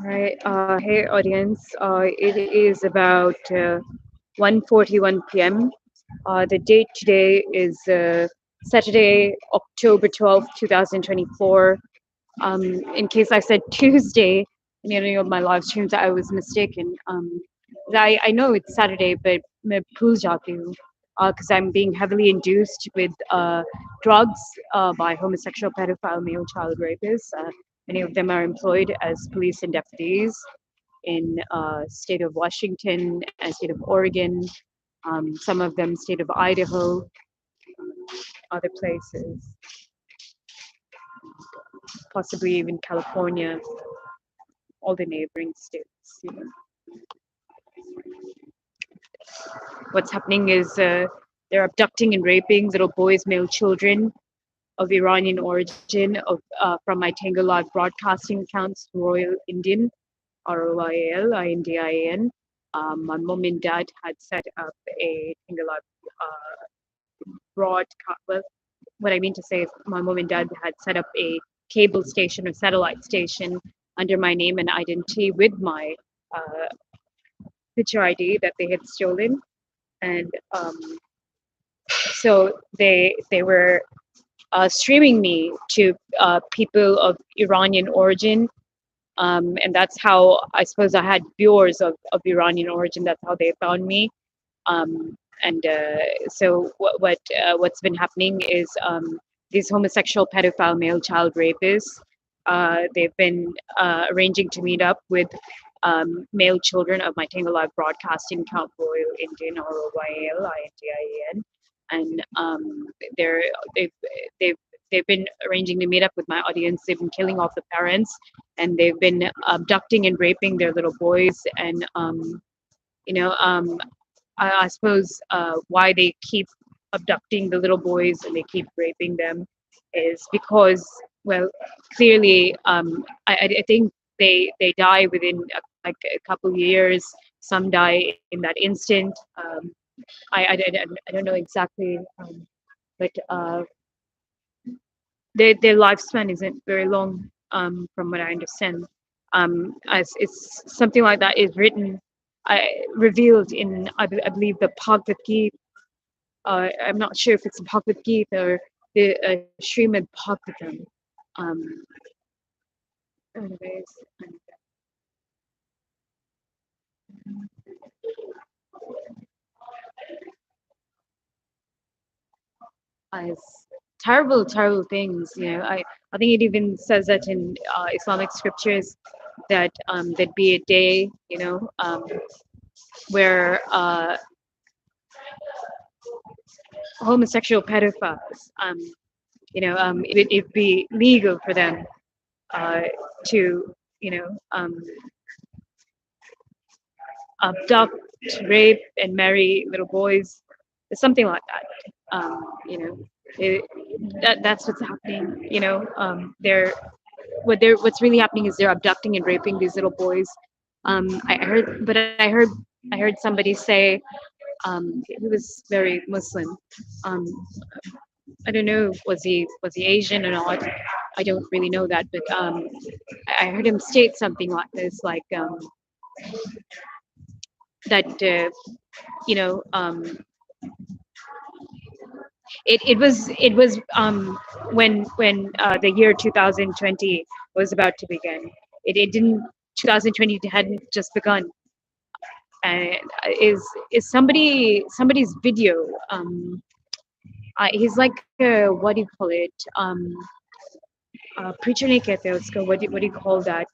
Right. Hey, audience. It is about 1:41 p.m. The date today is Saturday, October 12th, 2024. In case I said Tuesday in any of my live streams, I was mistaken. I know it's Saturday, but मैं भूल जाती हूँ because I'm being heavily induced with drugs by homosexual pedophile male child rapists. Many of them are employed as police and deputies in state of Washington and state of Oregon, some of them state of Idaho, other places, possibly even California, all the neighboring states. You know. What's happening is they're abducting and raping little boys, male children of Iranian origin from my Tango live broadcasting accounts, Royalindian, Royalindin. My mom and dad had set up a Tango live broadcast. Well, what I mean to say is my mom and dad had set up a cable station or satellite station under my name and identity with my picture ID that they had stolen. And so they were streaming me to people of Iranian origin, and that's how I suppose I had viewers of Iranian origin. That's how they found me. And so what's been happening is these homosexual pedophile male child rapists, they've been arranging to meet up with male children of my Tango Live broadcasting account, Royalindian or Royalindin, and they've been arranging to meet up with my audience. They've been killing off the parents, and they've been abducting and raping their little boys. And I suppose why they keep abducting the little boys and they keep raping them is because, well, clearly, I think they die within like a couple of years. Some die in that instant. I don't know exactly, but their lifespan isn't very long, from what I understand. As it's something like that is written, revealed in I believe the Bhagavad Gita. I'm not sure if it's the Bhagavad Gita or the Srimad Bhagavatam. Anyways, it's terrible things. You know, I think it even says that in Islamic scriptures that there'd be a day, you know, where homosexual pedophiles, it'd be legal for them to, you know, abduct, rape, and marry little boys, something like that. That's what's happening. You know, what's really happening is they're abducting and raping these little boys. I heard somebody say, he was very Muslim. I don't know, was he Asian or not? I don't really know that, but I heard him state something like this, like that you know, it was when the year 2020 was about to begin. It didn't 2020 hadn't just begun. And is somebody's video. He's like what do you call it? Preacher नहीं कहते उसको. What do you call that?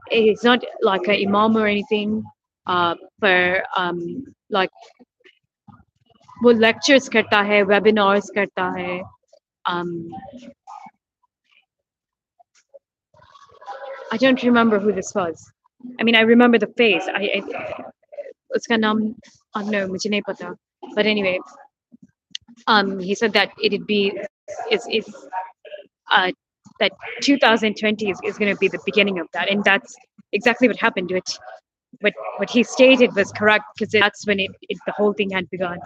It's not like an imam or anything. But like वो lectures करता है, webinars करता है. I don't remember who this was. I mean, I remember the face. उसका नाम no, मुझे नहीं पता. But anyway, he said that it'd be that 2020 is going to be the beginning of that, and that's exactly what happened to it. What he stated was correct, because that's when the whole thing had begun.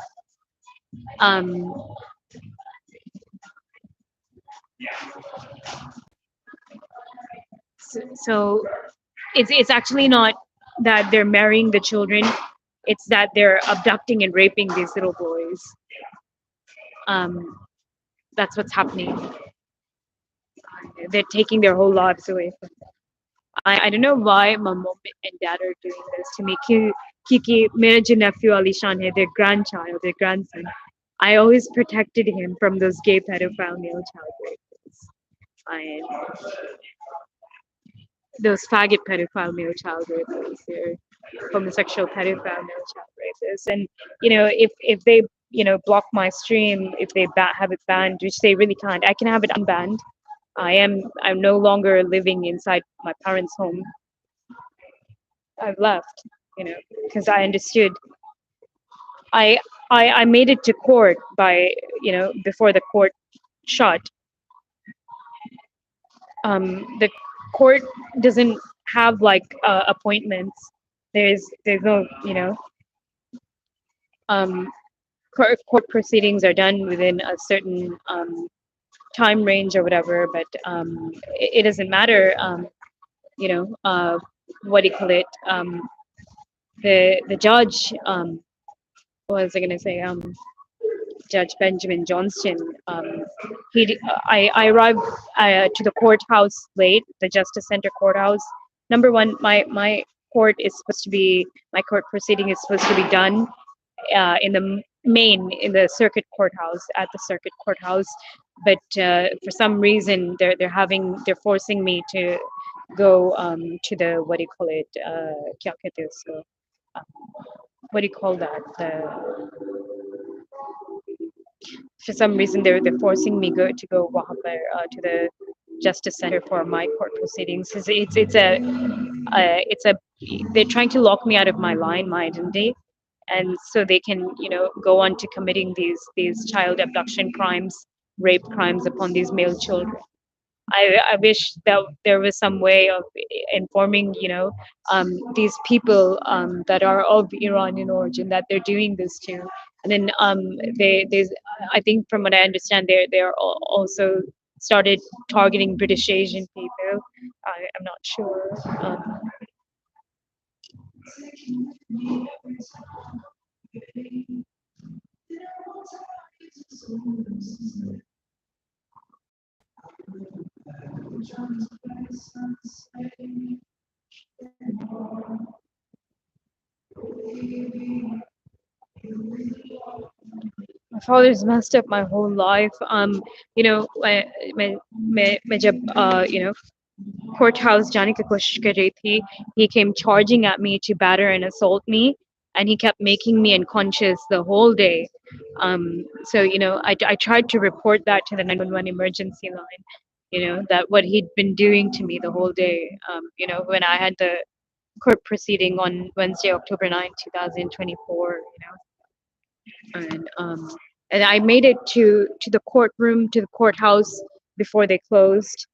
So it's actually not that they're marrying the children, it's that they're abducting and raping these little boys. That's what's happening. They're taking their whole lives away from them. I don't know why my mom and dad are doing this to me. Kiki, मेरा जो nephew Alishan hai, their grandchild, their grandson. I always protected him from those gay pedophile male child rapists. And those faggot pedophile male child rapists, they're homosexual pedophile male child rapists. And if they block my stream, if they have it banned, which they really can't, I can have it unbanned. I'm no longer living inside my parents' home. I've left, because I understood. I made it to court by before the court shut. The court doesn't have like appointments. There's no court proceedings are done within a certain time range or whatever, but it doesn't matter. What do you call it? The judge, what was I gonna say? Judge Benjamin Johnston. I arrived to the courthouse late, the Justice Center courthouse. Number one, my court proceeding is supposed to be done in the circuit courthouse, at the circuit courthouse, but for some reason they're forcing me to go to the, what do you call it, क्या कहते हैं उसको? What do you call that, for some reason they're forcing me to go वहाँ पर, to the Justice Center for my court proceedings. They're trying to lock me out of my identity, and so they can go on to committing these child abduction crimes, rape crimes upon these male children. I wish that there was some way of informing these people that are of Iranian origin that they're doing this to, and then they I think from what I understand they're also started targeting British Asian people. I'm not sure. My father's messed up my whole life. मैं जब courthouse जाने की कोशिश कर रही थी, he came charging at me to batter and assault me, and he kept making me unconscious the whole day. So I tried to report that to the 911 emergency line, that what he'd been doing to me the whole day. When I had the court proceeding on Wednesday, October 9, 2024, and I made it to the courtroom, to the courthouse before they closed,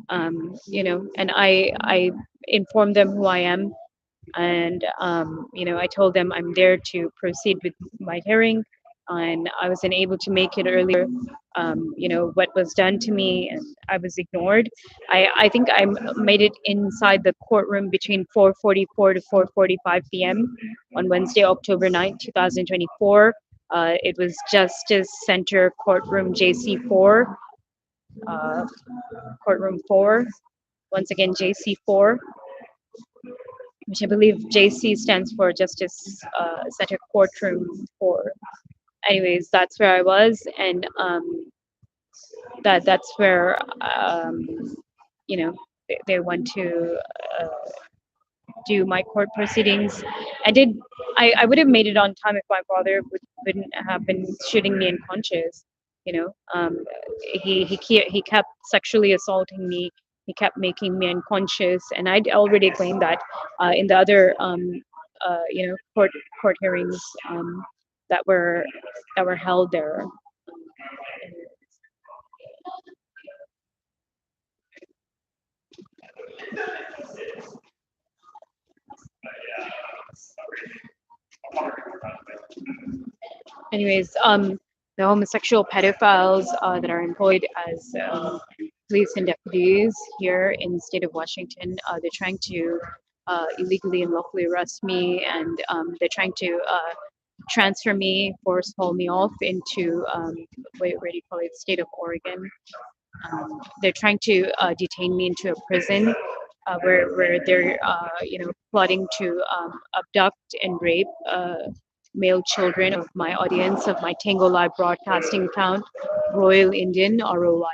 and I informed them who I am, and I told them I'm there to proceed with my hearing, and I wasn't able to make it earlier. What was done to me, and I was ignored. I think I made it inside the courtroom between 4:44 to 4:45 p.m. on Wednesday, October 9th, 2024. It was Justice Center Courtroom JC4, Courtroom 4. Once again, JC4, which I believe JC stands for Justice Center Courtroom 4. Anyways, that's where I was, and that's where they want to do my court proceedings. I would have made it on time if my father wouldn't have been shooting me unconscious. He kept sexually assaulting me. He kept making me unconscious, and I'd already claimed that in the other court hearings that were held there. Anyways, the homosexual pedophiles that are employed as police and deputies here in the state of Washington, they're trying to illegally and lawfully arrest me, and they're trying to transfer me, force haul me off into where do you call it, state of Oregon. They're trying to detain me into a prison where they're plotting to abduct and rape male children of my audience, of my Tango Live broadcasting account, Royalindian, Royalindia.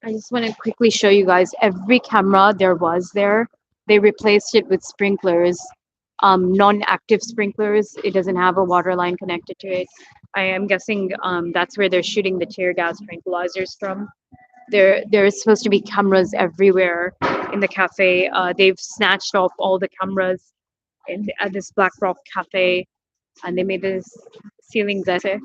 I just want to quickly show you guys every camera there was there. They replaced it with sprinklers, non-active sprinklers. It doesn't have a water line connected to it. I am guessing that's where they're shooting the tear gas tranquilizers from. There's supposed to be cameras everywhere in the cafe. They've snatched off all the cameras at this Black Rock cafe, and they made this ceiling there.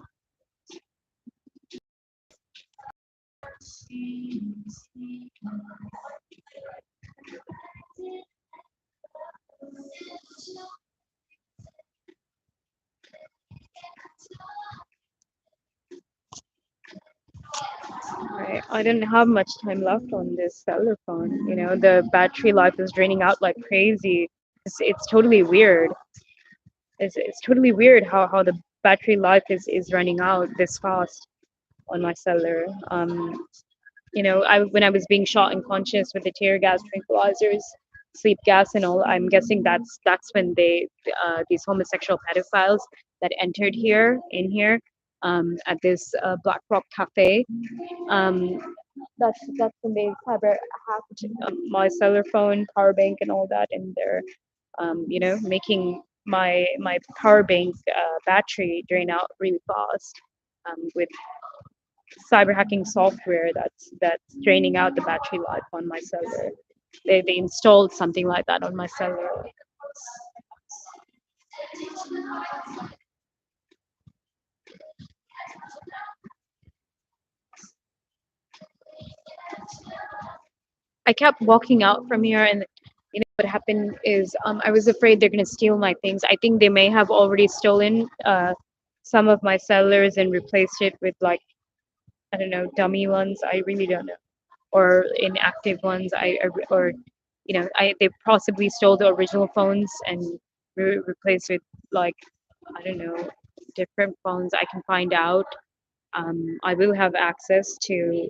Right. I didn't have much time left on this cellular phone. You know, the battery life is draining out like crazy. It's totally weird. It's totally weird how the battery life is running out this fast on my cellular. You know, when I was being shot unconscious with the tear gas tranquilizers, sleep gas and all, I'm guessing that's when these homosexual pedophiles that entered in here at this Black Rock cafe. That's when they cyber hacked my cellular phone, power bank, and all that, and they're making my power bank battery drain out really fast with cyber hacking software that's draining out the battery life on my cellular. They installed something like that on my cellular. I kept walking out from here, and what happened is I was afraid they're gonna steal my things. I think they may have already stolen some of my cellulars and replaced it with, like, I don't know, dummy ones. I really don't know, or inactive ones. They possibly stole the original phones and replaced with, like, I don't know, different phones. I can find out. I will have access to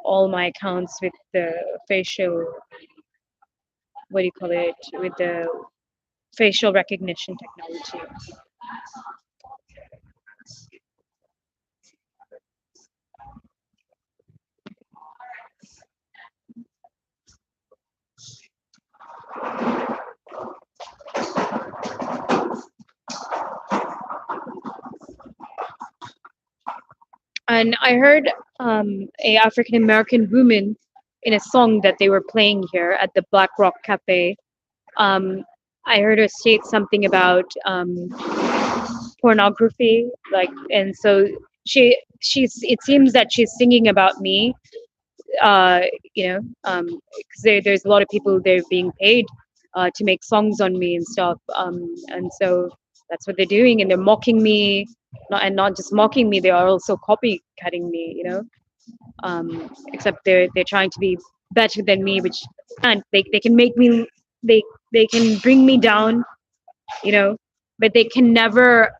all my accounts with the facial, what do you call it, with the facial recognition technology. And I heard a African American woman in a song that they were playing here at the Black Rock Cafe. I heard her state something about pornography, like, and so she's. It seems that she's singing about me. Because there's a lot of people they're being paid to make songs on me and stuff. And so that's what they're doing, and they're mocking me, not just mocking me, they are also copycatting me. Except they're trying to be better than me, which, and they can make me, they can bring me down, but they can never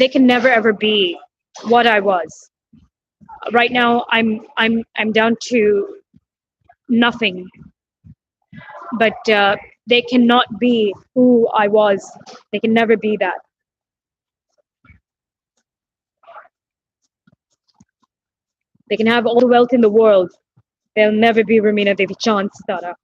ever be what I was. Right now I'm down to nothing, but they cannot be who I was. They can never be that. They can have all the wealth in the world, they'll never be Ramina Devi Chansara.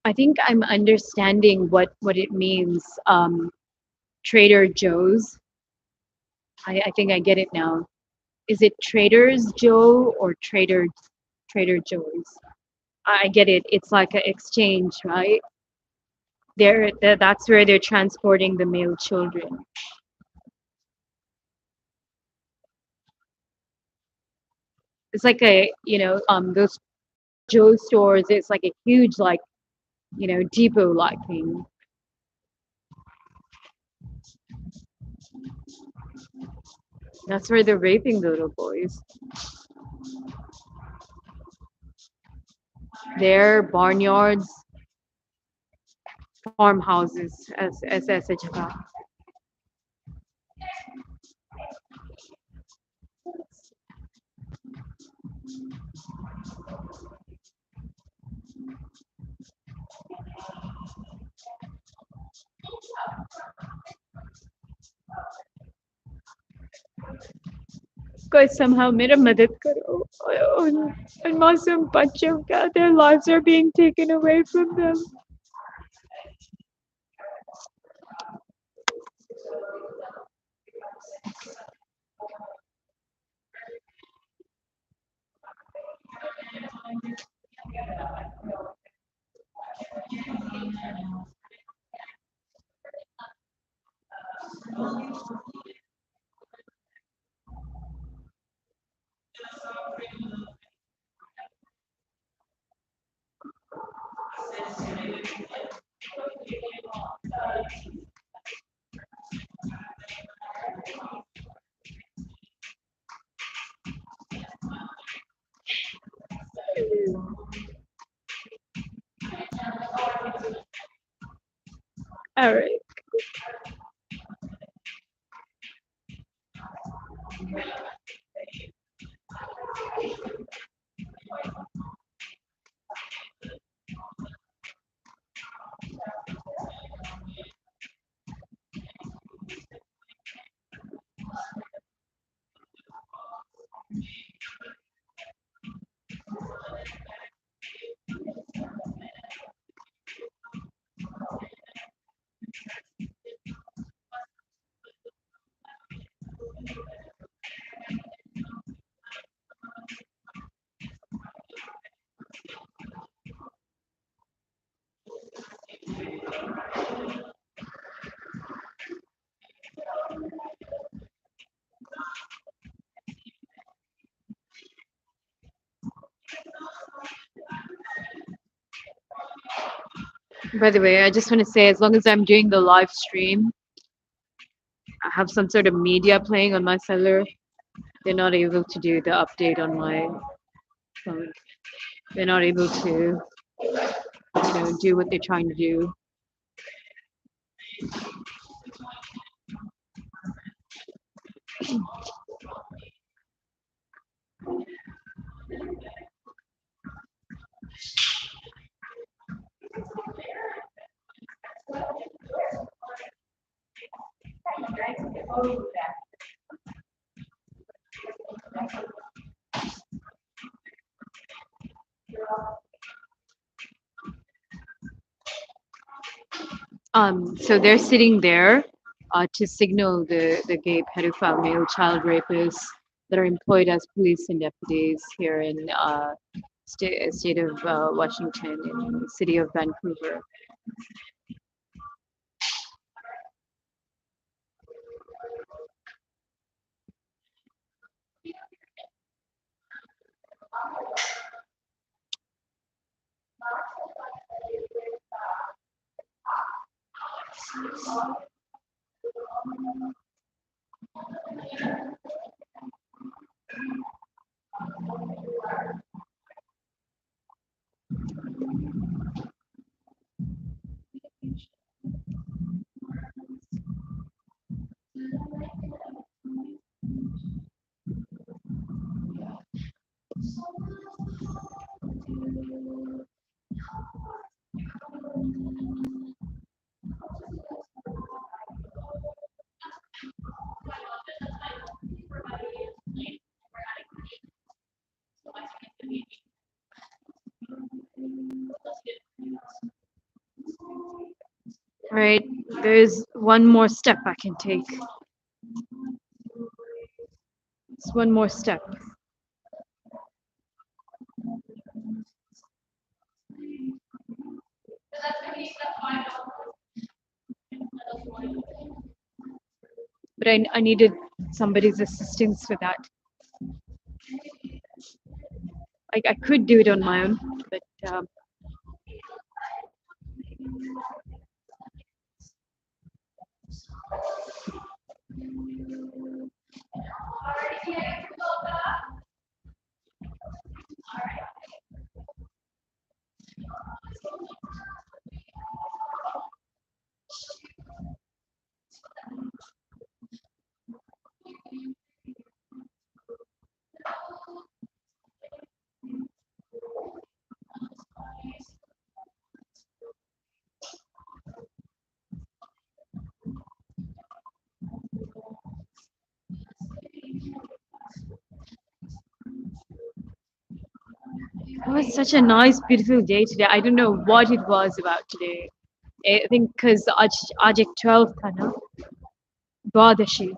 I think I'm understanding what it means. Trader Joe's. I think I get it now. Is it Trader's Joe or Trader Joe's? I get it. It's like an exchange, right? That's where they're transporting the male children. It's like those Joe stores. It's like a huge, like, depot like thing. That's where they're raping the little boys. Their barnyards, farmhouses, as such. कोई somehow मेरा मदद करो उन मासूम बच्चों का their lives are being taken away from them. All right. By the way, I just want to say, as long as I'm doing the live stream, I have some sort of media playing on my cellular. They're not able to do the update on my phone. They're not able to, do what they're trying to do. So they're sitting there to signal the gay pedophile male child rapists that are employed as police and deputies here in state of Washington, in the city of Vancouver. Right, there's one more step I can take. It's one more step. But I needed somebody's assistance for that. I could do it on my own, but it was such a nice, beautiful day today. I don't know what it was about today. I think because आज एक 12 था ना, द्वादशी.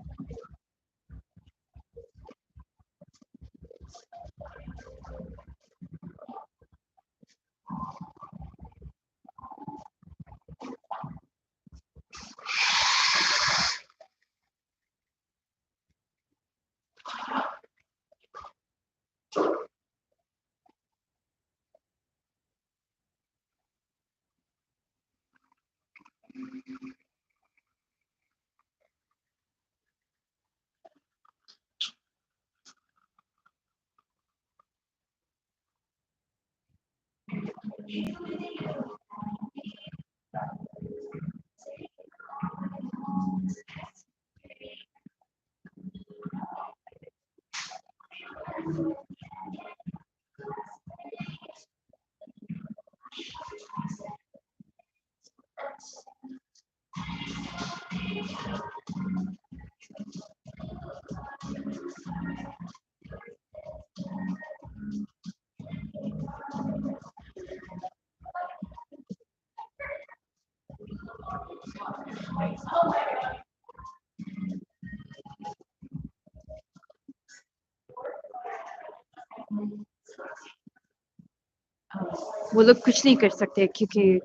वो लोग कुछ नहीं कर सकते क्योंकि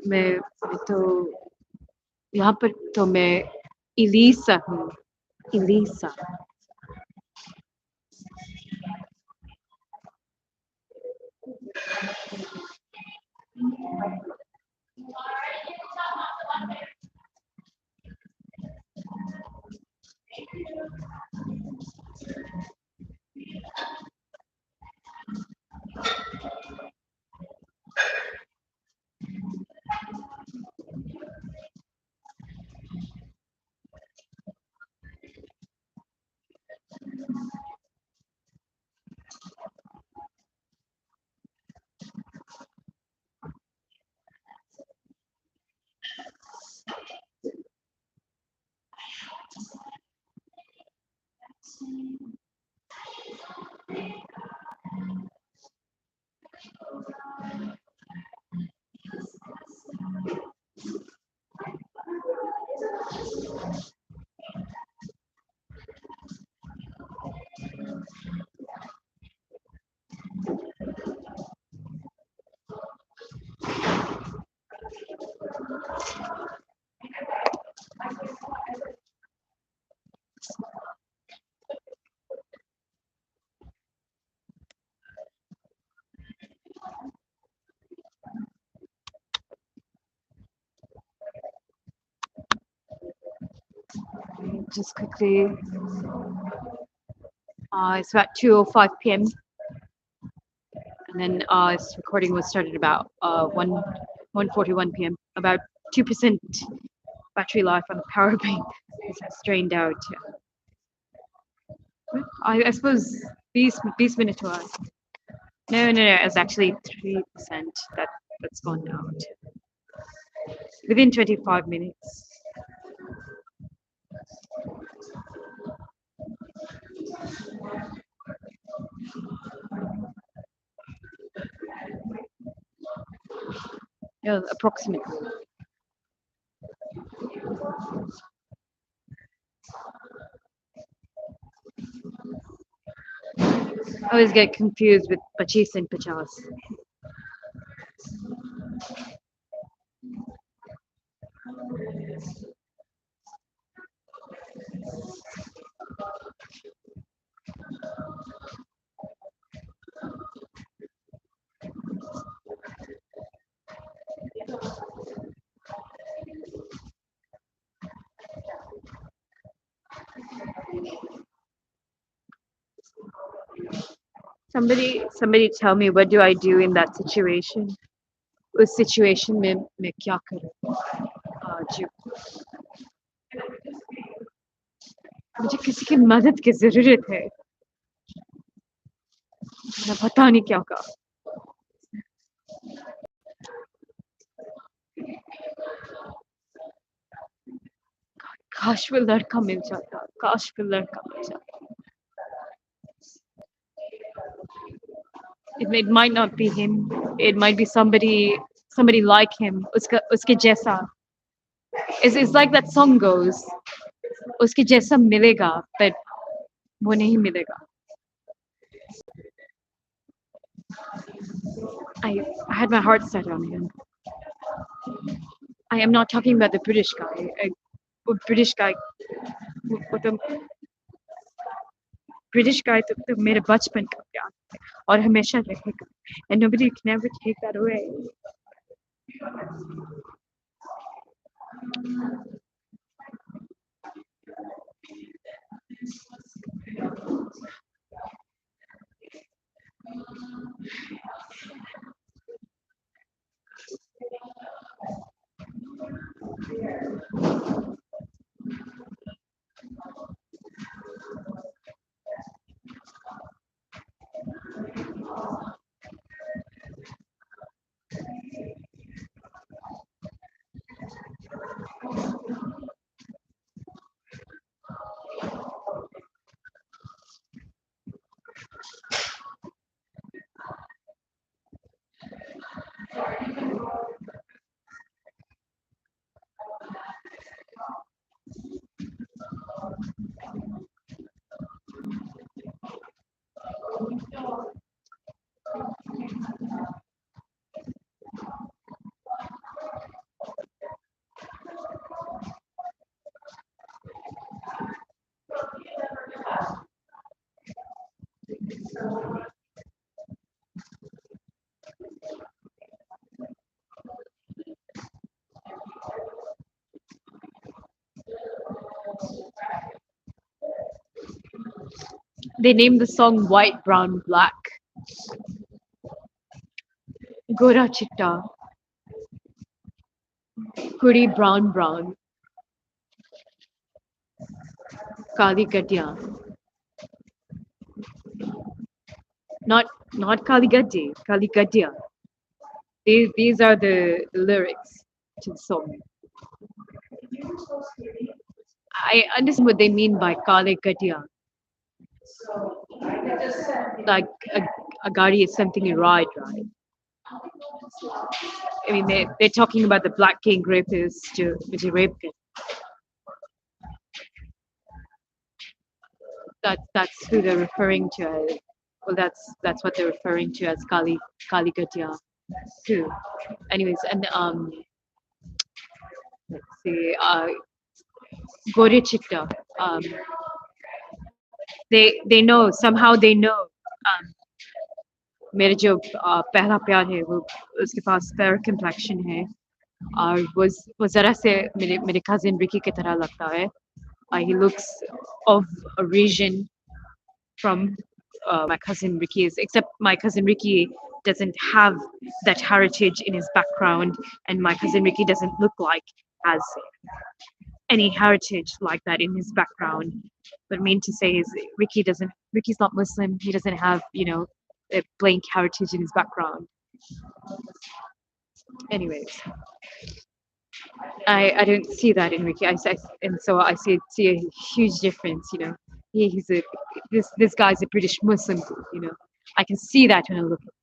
मैं तो यहाँ पर तो मैं इलीसा हूँ. इलीसा. Just quickly, it's about 2:05 p.m. and then this recording was started about 1:41 p.m. About 2% battery life on the power bank is drained out. I suppose these minutes were. No, it's actually 3% that's gone out within 25 minutes. Yeah, approximately. I always get confused with pachis and pachas. Somebody tell me, what do I do in that situation? उस situation में मैं क्या करूँ? जो मुझे किसी की मदद की जरूरत है, मैं पता नहीं क्या कहा. काश वो लड़का मिल जाता, काश वो लड़का मिल जाता. It might not be him. It might be somebody like him. उसके जैसा. It's like that song goes. उसके जैसा मिलेगा, but वो नहीं मिलेगा. I had my heart set on him. I am not talking about the British guy. British guy. British guy तो मेरे बचपन का प्यार है और हमेशा रहेगा. And nobody can ever take that away. They named the song White, Brown, Black. Gora chitta. Kudi brown, brown. Kali Gadya. Not Kali Gaddi, Kali Gadya. These are the lyrics to the song. I understand what they mean by Kali Gadya. Like a gadi is something you ride, right? I mean, they're talking about the black king rapist, which is rape. That's who they're referring to as. Well, that's what they're referring to as Kali Gadya too. Anyways, and let's see, Gore Chitta. They know, somehow they know. मेरे जो पहला प्यार है वो उसके पास fair complexion है और वो जरा से मेरे cousin Ricky की तरह लगता है. He looks of a region from my cousin Ricky's, except my cousin Ricky doesn't have that heritage in his background, and my cousin Ricky doesn't look like has any heritage like that in his background. What I mean to say is Ricky's not Muslim. He doesn't have, a blank heritage in his background. Anyways, I don't see that in Ricky. And so I see a huge difference. This guy's a British Muslim. I can see that when I look at him.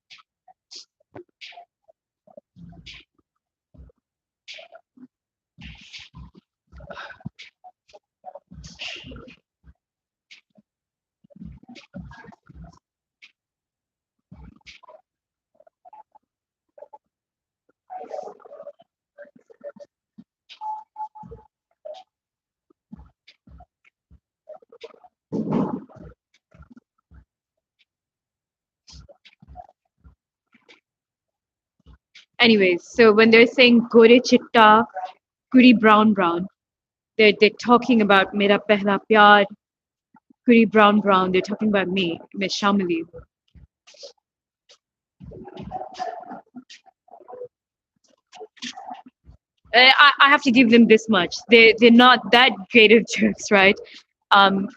Anyways, so when they're saying gore chitta, kuri brown brown, they're talking about mera pehla pyar, kuri brown brown. They're talking about me, Miss Shamali. I have to give them this much. They're not that great of jerks, right? Um,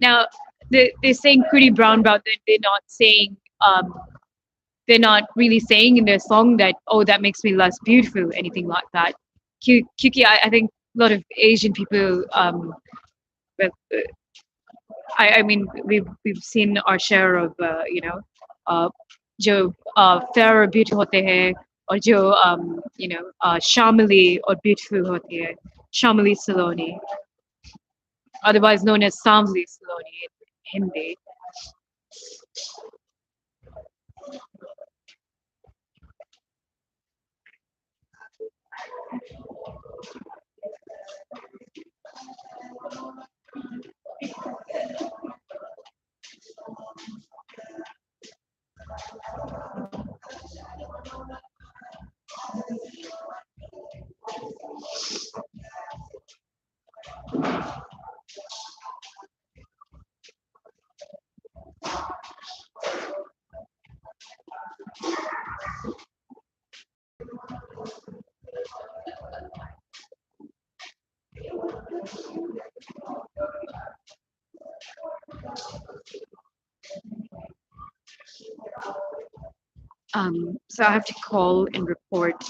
now they're saying kuri brown brown. They're not saying they're not really saying in their song that, oh, that makes me less beautiful, anything like that. Kyuki, I think a lot of Asian people, well, I mean, we've seen our share of, uh, जो fair और beautiful होते हैं और जो Shamali और beautiful होती है, Shamali Saloni, otherwise known as Samli Saloni in Hindi. So I have to call and report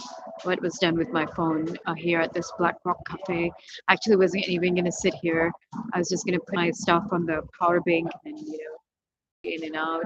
what was done with my phone here at this Black Rock Cafe. I actually wasn't even going to sit here. I was just going to put my stuff on the power bank and, in and out.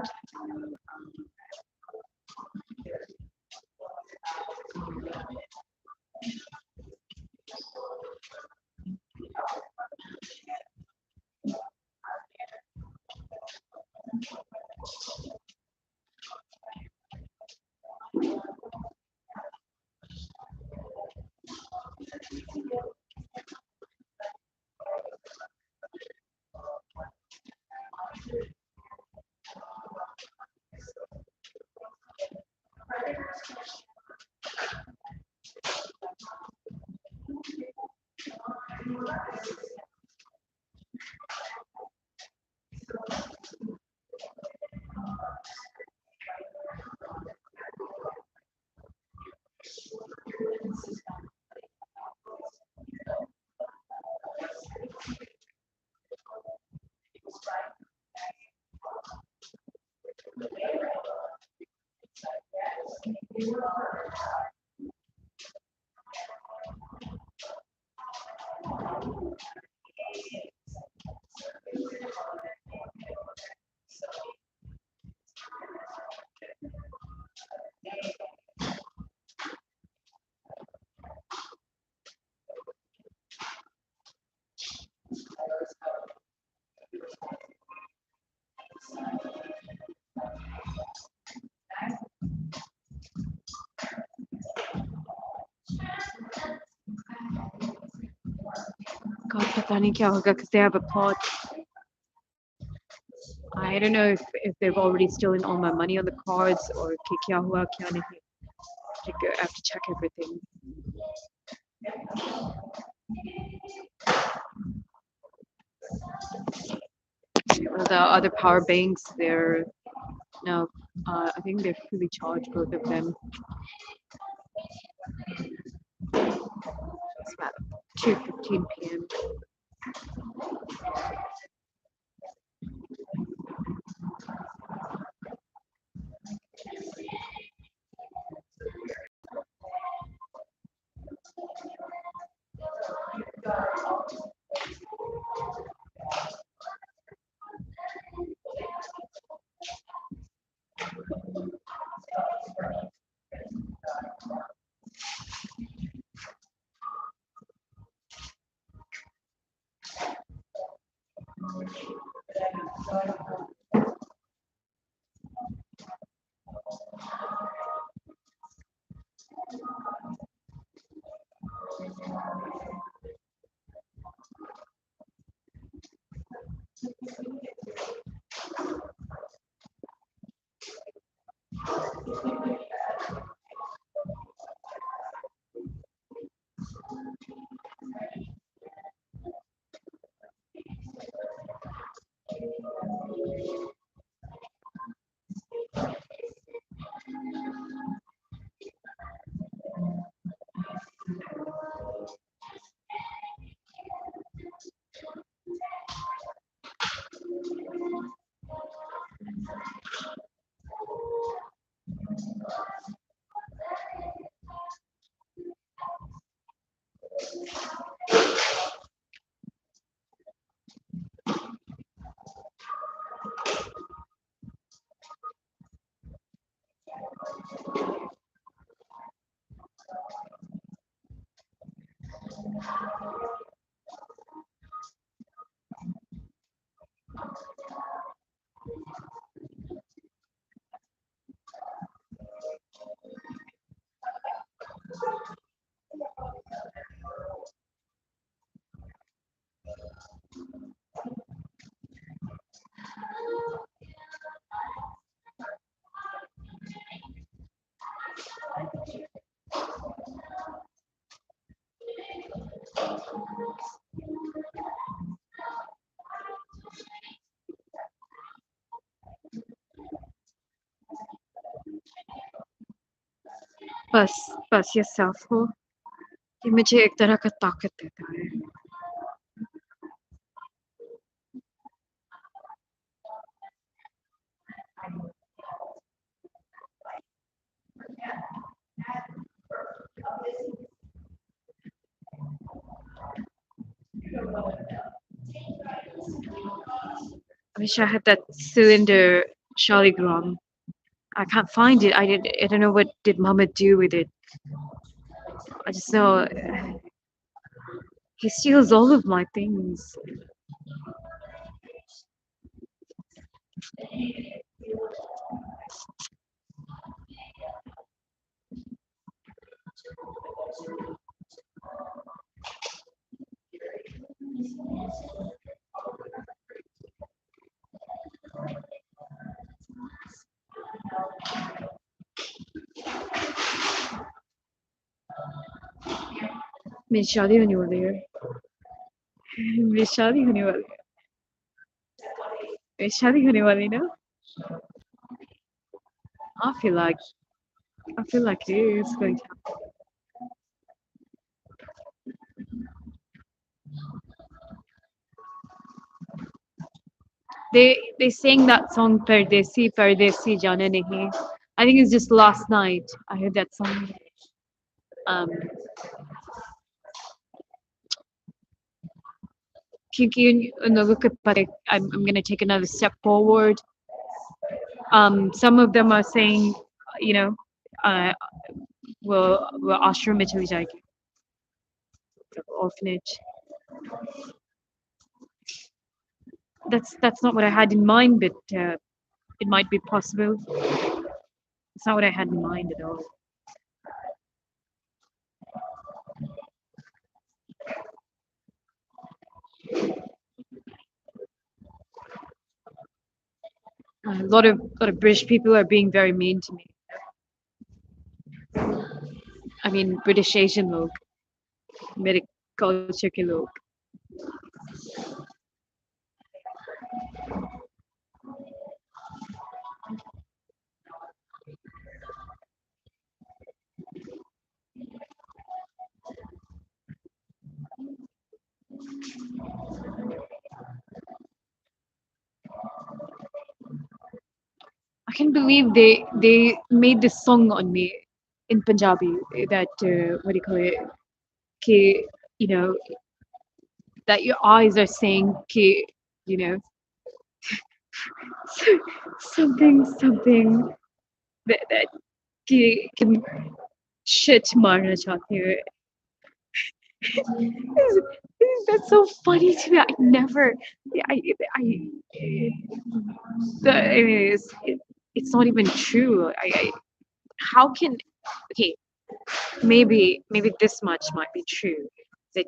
God, पता नहीं क्या होगा because they have a plot. I don't know if they've already stolen all my money on the cards or कि क्या हुआ क्या नहीं. I have to check everything. The other power banks, they're no, I think they're fully charged, both of them. It's about 2:15 p.m. बस बस ये साफ हो, ये मुझे एक तरह का ताकत देता है। I wish I had that cylinder Shaligram. I can't find it. I don't know what did Mama do with it. I just know he steals all of my things. मेरी शादी होने वाली है। मेरी शादी होने वाली है। मेरी शादी होने वाली ना? I feel like it is going to happen. They sang that song Pardesi Pardesi Jana Nahi. I think it's just last night I heard that song. क्योंकि उन लोगों के पता I'm gonna take another step forward. Some of them are saying, you know, वो आश्रम में चली जाएगी, orphanage. That's not what I had in mind, but it might be possible. It's not what I had in mind at all. A lot of British people are being very mean to me. I mean, British Asian लोग, मेरे culture के लोग. I can't believe they made this song on me in Punjabi that what do you call it? Ki, you know, that your eyes are saying ki, you know, something that ki can shit marna chahti hai. That's so funny to me. I never, it's not even true. How can, okay, maybe this much might be true, that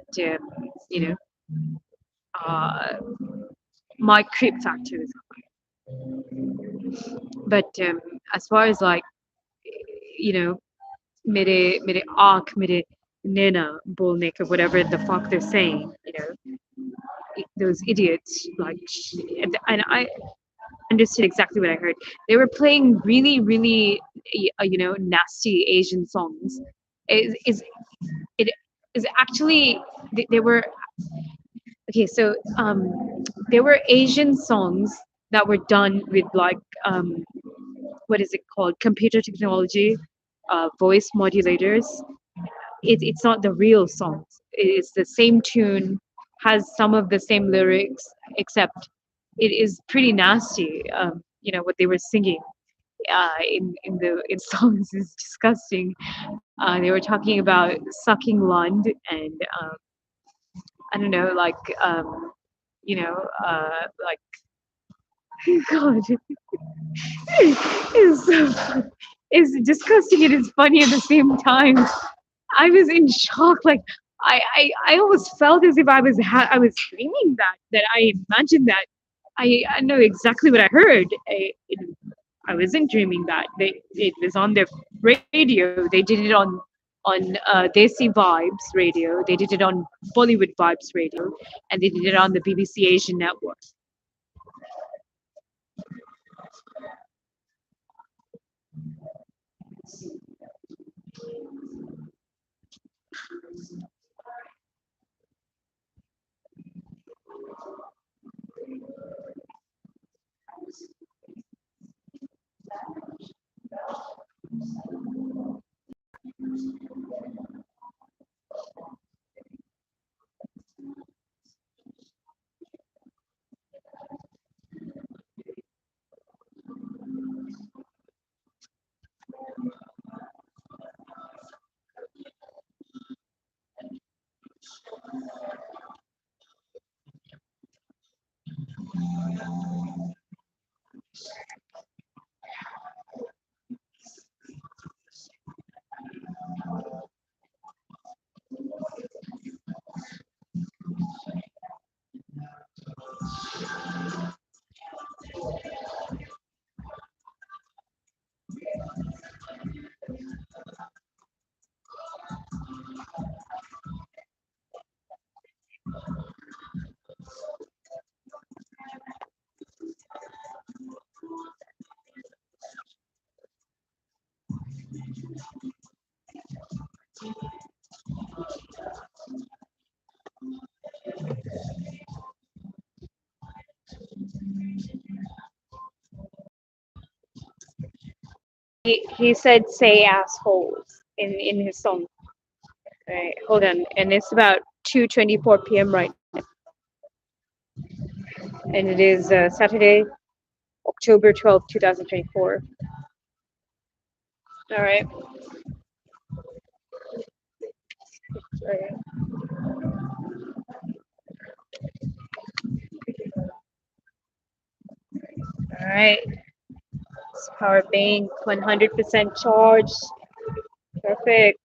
you know, my creep factor is high, but as far as like, you know, mere aankh, mere nena bolne ka, whatever the fuck they're saying, you know, those idiots, like, and I understood exactly what I heard. They were playing really, really, you know, nasty Asian songs. It is actually they were okay. So there were Asian songs that were done with like what is it called? Computer technology, voice modulators. It's not the real songs. It's the same tune, has some of the same lyrics, except it is pretty nasty. What they were singing in songs is disgusting. They were talking about sucking lund and I don't know, like God, it's so, it's disgusting and it's funny at the same time. I was in shock. Like I almost felt as if I was dreaming that I imagined that. I know exactly what I heard. I wasn't dreaming that. It was on their radio. They did it on Desi Vibes radio. They did it on Bollywood Vibes radio, and they did it on the BBC Asian network. He said "say assholes" in his song. Right, hold on, and it's about 2:24 p.m. right now, and it is Saturday, October 12th, 2024. All right. All right. It's power bank 100% charged. Perfect.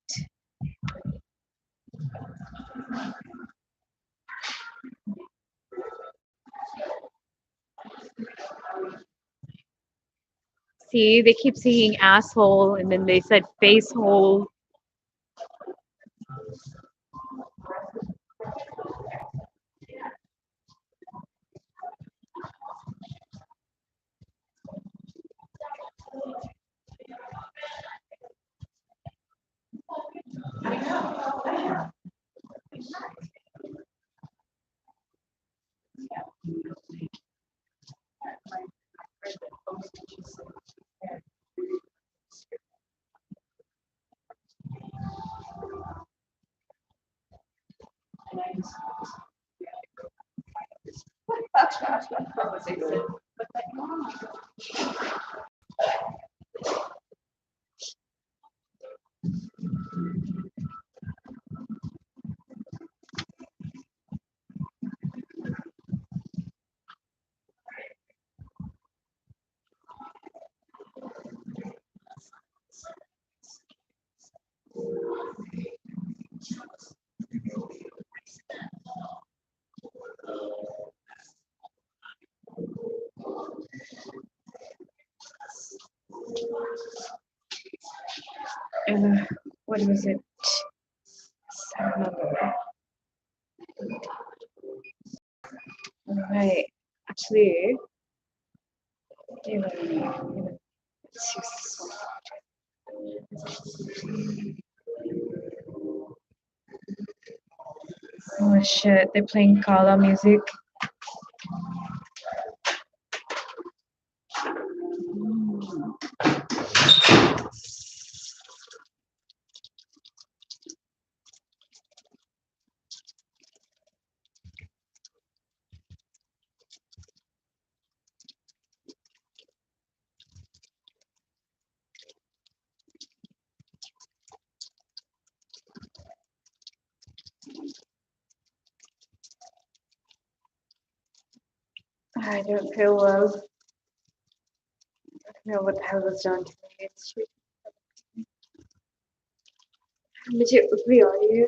See, they keep saying asshole and then they said face hole. What was it? All right. Actually, let's use this one. Oh shit, they're playing Kala music. I don't feel well. I don't know what the hell was done to me. It's मुझे उल्टी आ रही है.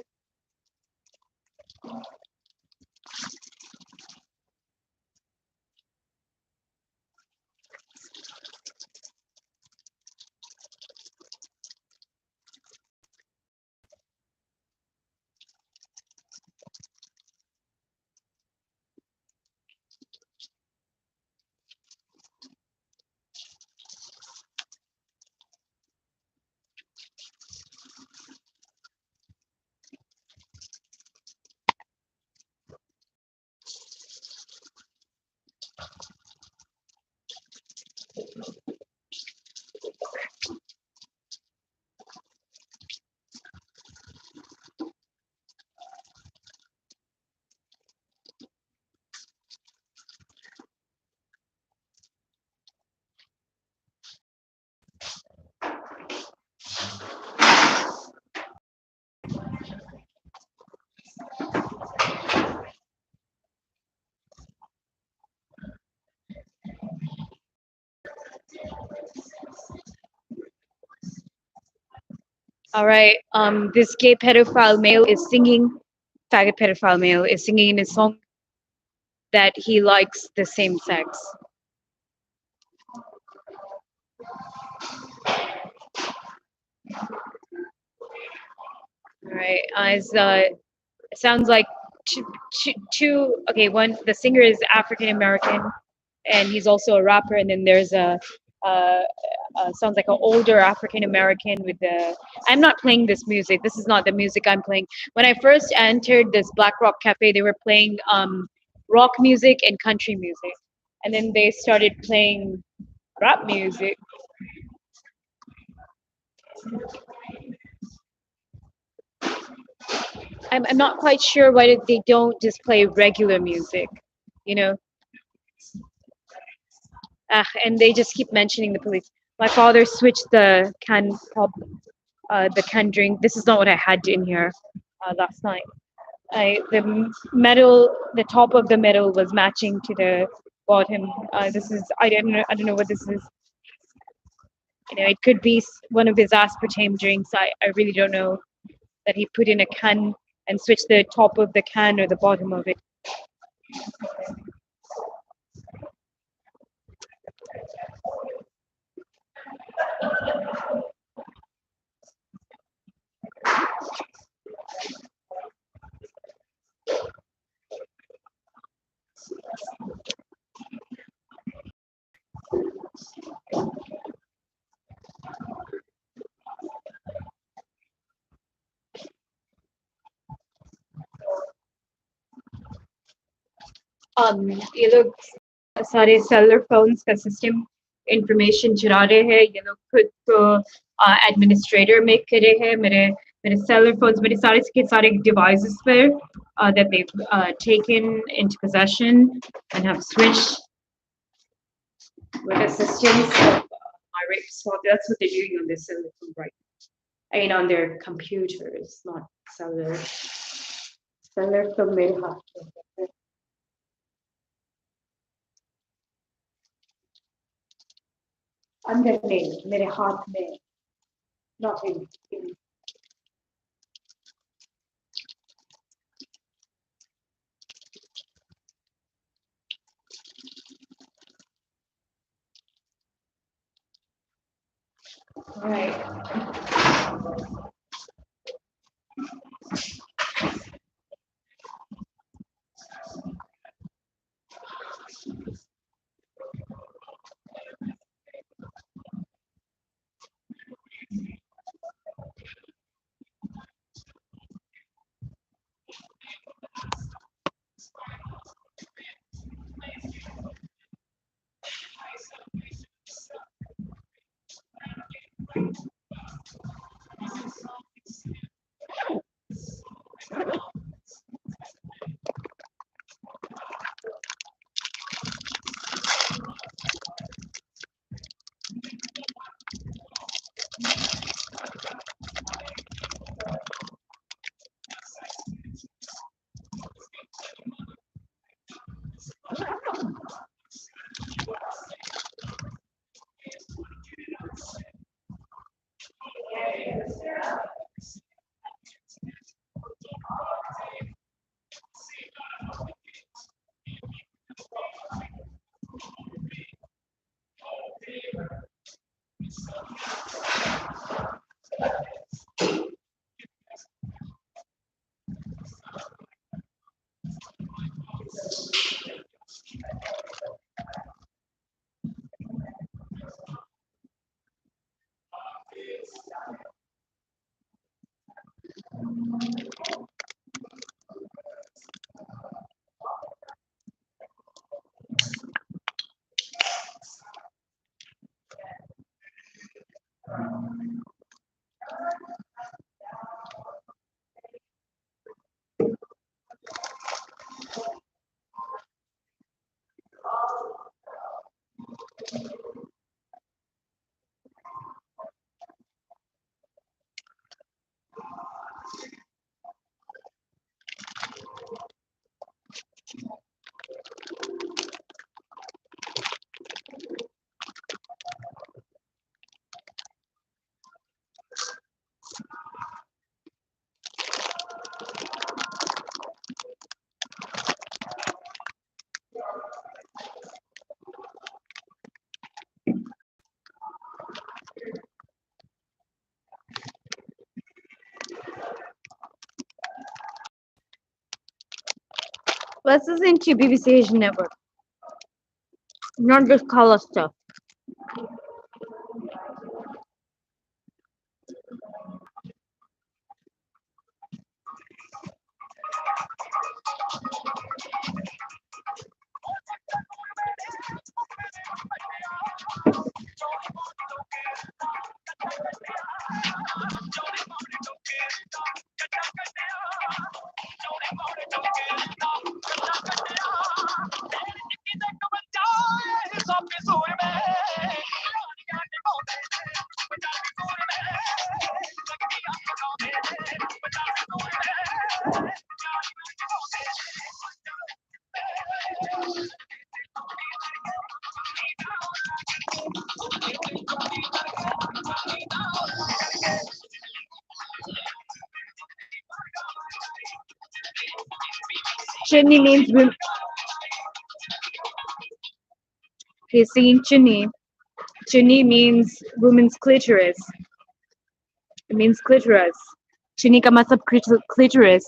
All right. This gay pedophile male is singing. Faggot pedophile male is singing in his song that he likes the same sex. All right. It sounds like two. Okay, one. The singer is African American, and he's also a rapper. And then there's sounds like an older African American with the. I'm not playing this music. This is not the music I'm playing. When I first entered this Black Rock Cafe, they were playing rock music and country music, and then they started playing rap music. I'm not quite sure why they don't just play regular music, you know. And they just keep mentioning the police. My father switched the can pop, the can drink. This is not what I had in here last night. The top of the metal was matching to the bottom. This is I don't know what this is. You know, it could be one of his aspartame drinks. I really don't know that he put in a can and switched the top of the can or the bottom of it. ये लोग सारे seller phones का system information चुरा रहे हैं. ये लोग खुद को एडमिनिस्ट्रेटर मेक करे हैं. मेरे सेलर फोन्स, मेरे सारे devices पर that they've taken into possession and have switched with assistance of my rape squad. That's what they're doing on their cellular phone right now. I mean, on their computers, not cellular. Cellular phone मेरे हाथ में. अंदर में मेरे हाथ में, not in. All right. Let's listen to BBC Asian Network, not just color stuff. Chunni means women. He's seen chunni. Chunni means woman's clitoris. It means clitoris. Chunni ka matlab clitoris.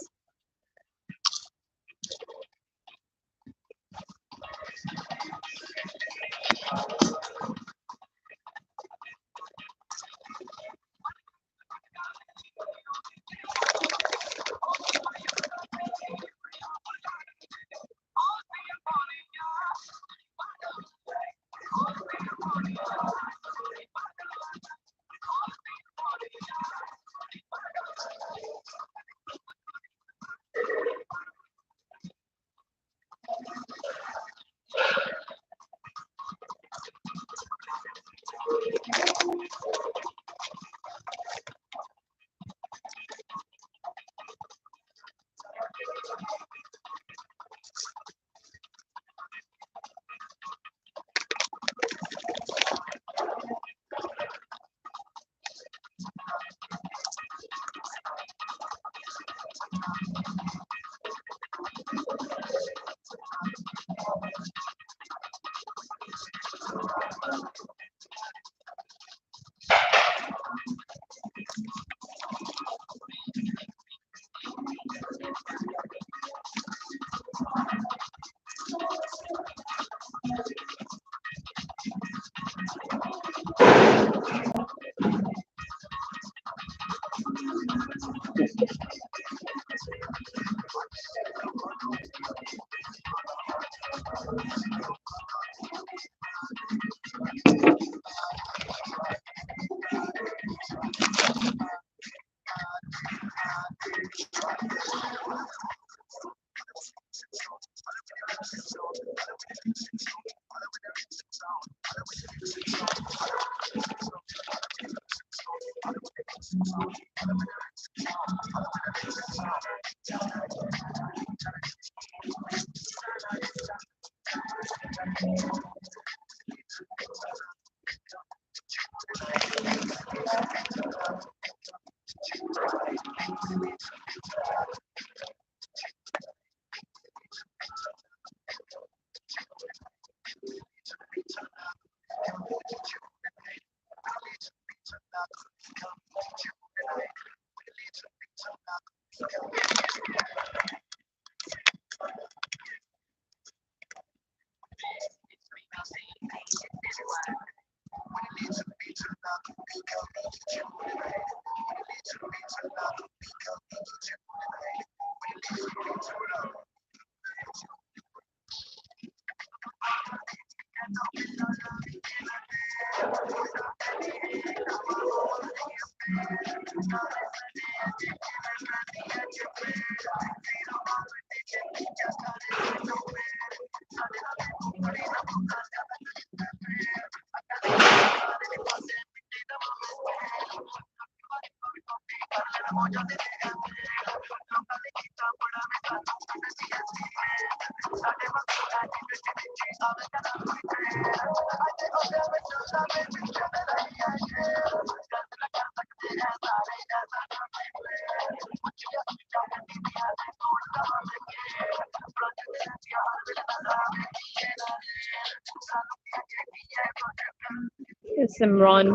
Simran.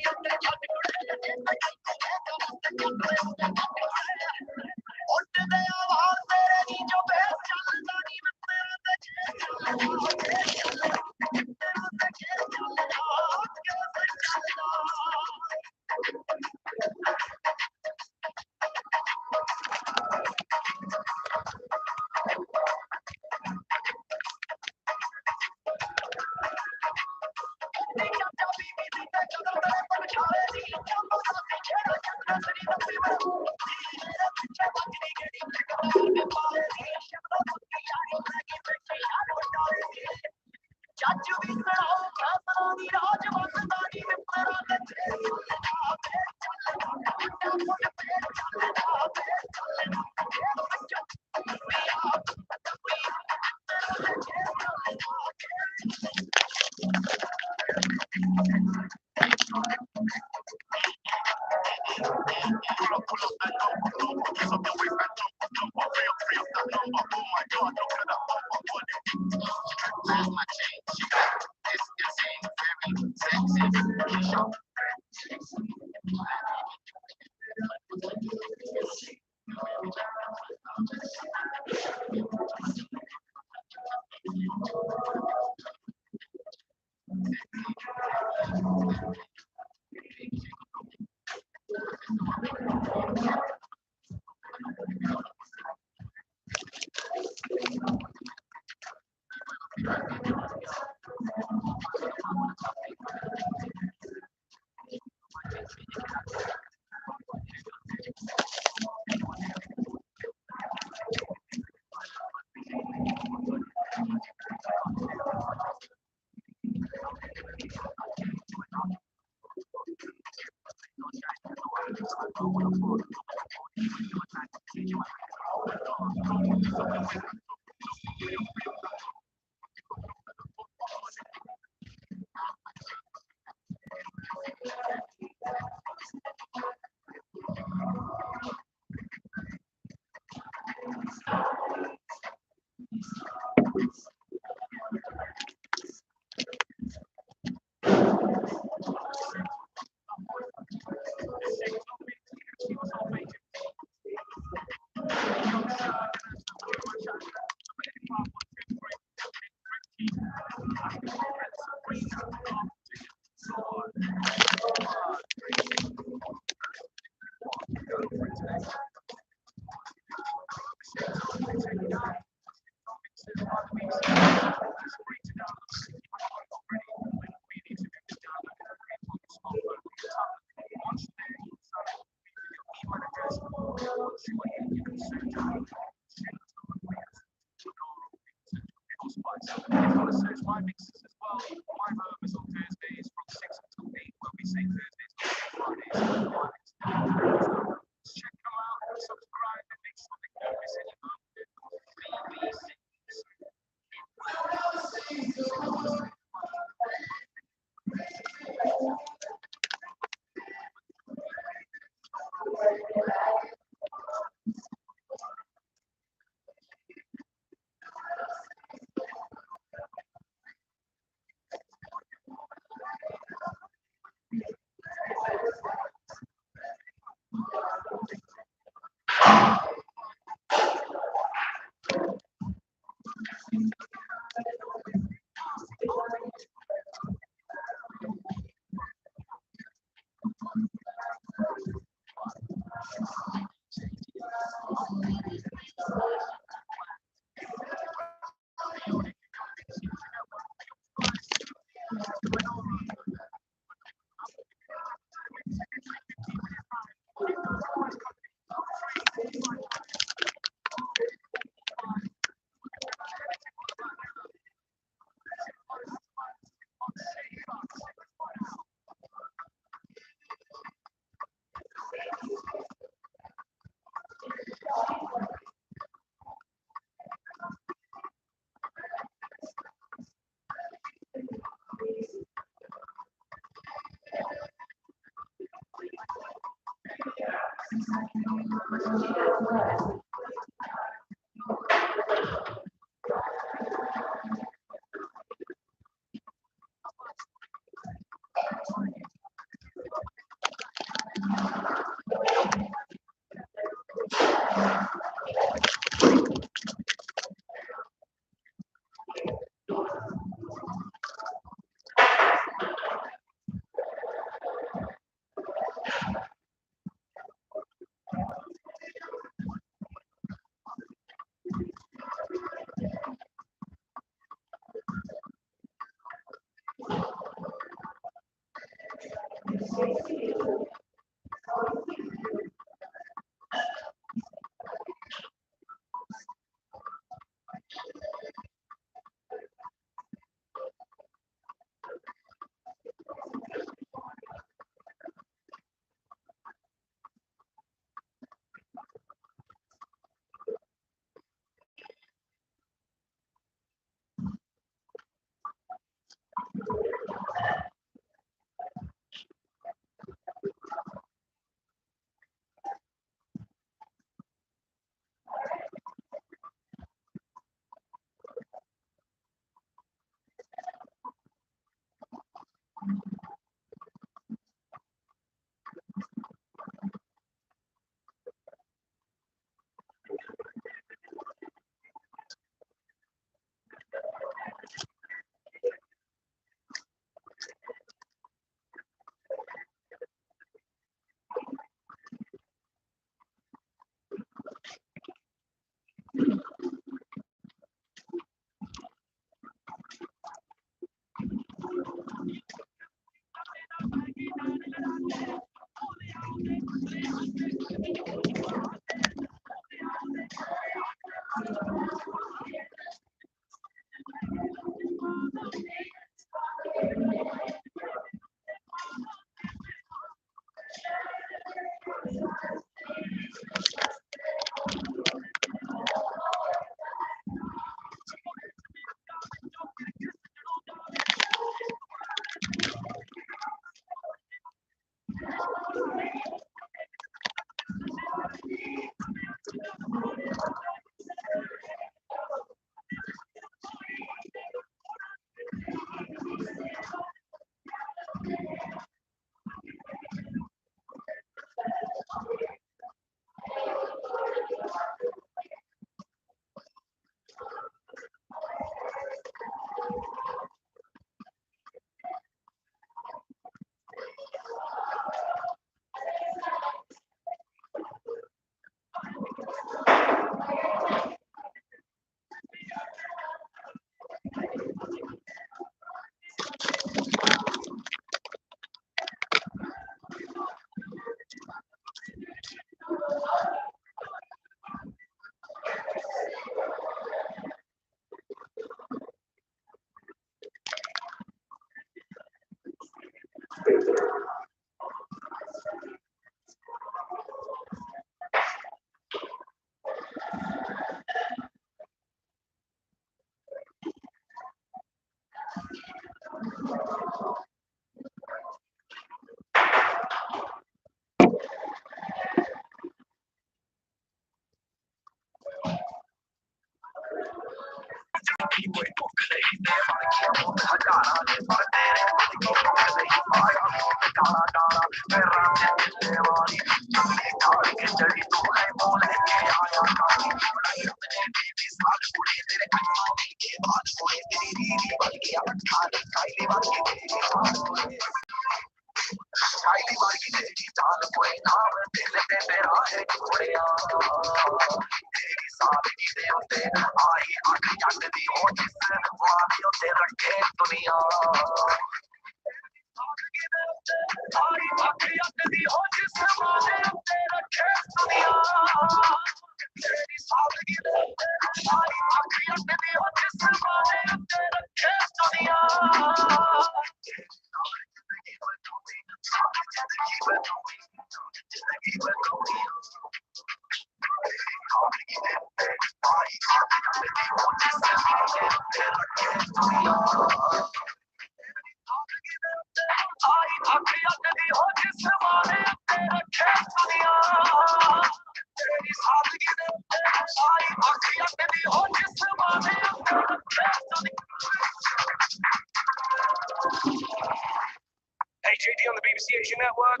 HAD on the BBC Asia Network.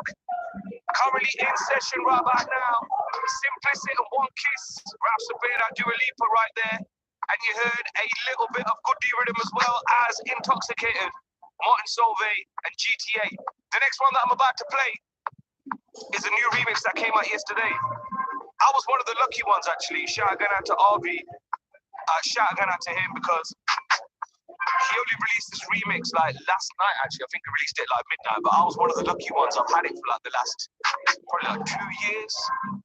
Currently in session right about now. Simplicity and One Kiss. Raps a bit, I do a leaper right there. And you heard a little bit of Good D Rhythm as well as Intoxicated, Martin Solveig and GTA. The next one that I'm about to play is a new remix that came out yesterday. I was one of the lucky ones actually. Shout out to RV. Shout out to him because he only released this remix like last night actually. I think he released it like midnight, but I was one of the lucky ones. I've had it for like the last probably like 2 years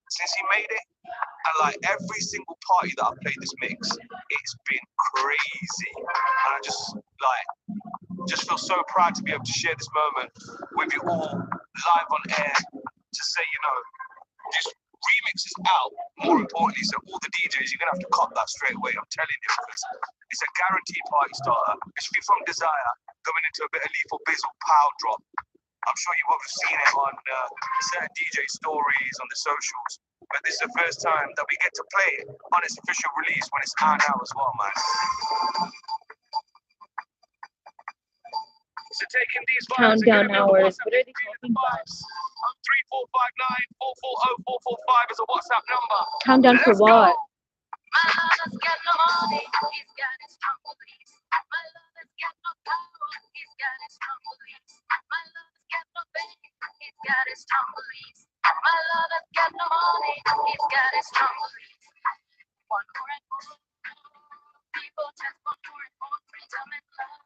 since he made it. And like every single party that I've played this mix, it's been crazy. And I just feel so proud to be able to share this moment with you all live on air to say, you know, this remix is out. More importantly, so all the DJs, you're gonna have to cop that straight away. I'm telling you, because it's a guaranteed party starter. Especially from Desire, going into a bit of Lethal Bizzle Pow Drop. I'm sure you will have seen it on certain DJ stories on the socials. But this is the first time that we get to play it on its official release when it's out now as well, man. So taking these vibes, Countdown hours. What are they talking about? 3459 440 445 is a WhatsApp number. Countdown for what? My lover's got no money, he's got his strong beliefs. One more and more, people just want more and more freedom and love.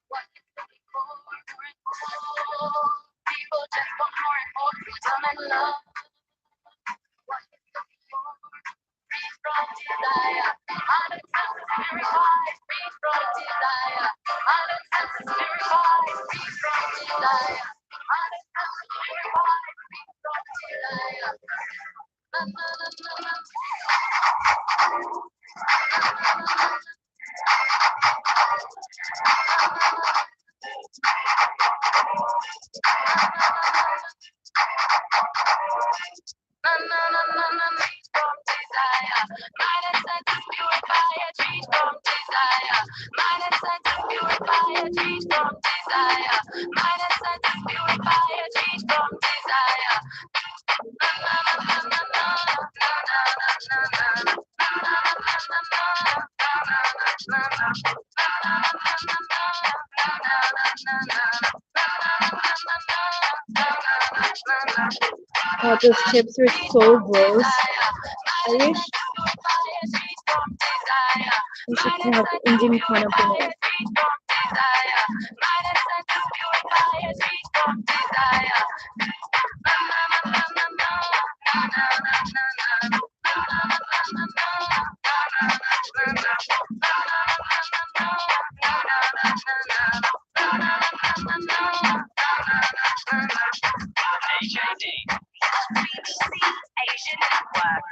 What is looking for more and more, people just want more and more freedom and love. What is looking for, free from desire. Adolescence is very high, free from desire. Adolescence is very high, free from desire. Oh, those chips were so gross. I wish we should have Indian khana in it. Asian Network.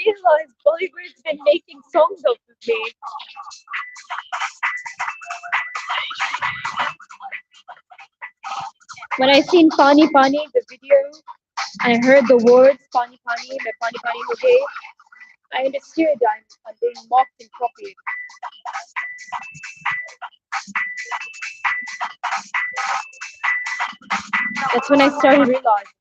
realized Bollywood's been making songs of me. When I seen Pani Pani, the video, and I heard the words Pani Pani, the Pani Pani ho gaye, I understood I'm being mocked and copied. That's when I started realizing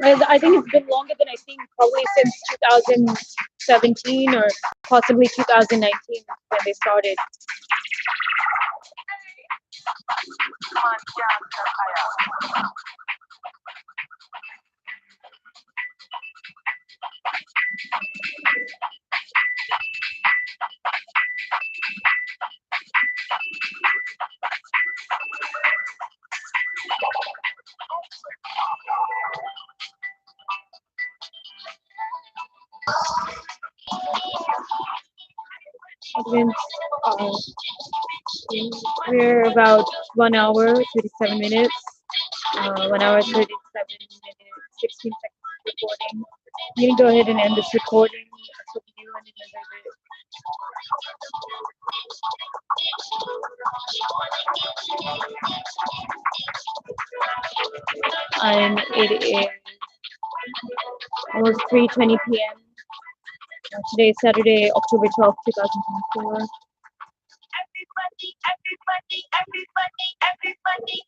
it. I think it's been longer than I think, probably since 2017 or possibly 2019 when they started. We're about 1 hour, 37 minutes. 1 hour, 37 minutes, 16 seconds of recording. I'm going to go ahead and end this recording. That's what we do in another bit. And it is almost 3:20 p.m. Today is Saturday, October 12th, 2024. Everybody.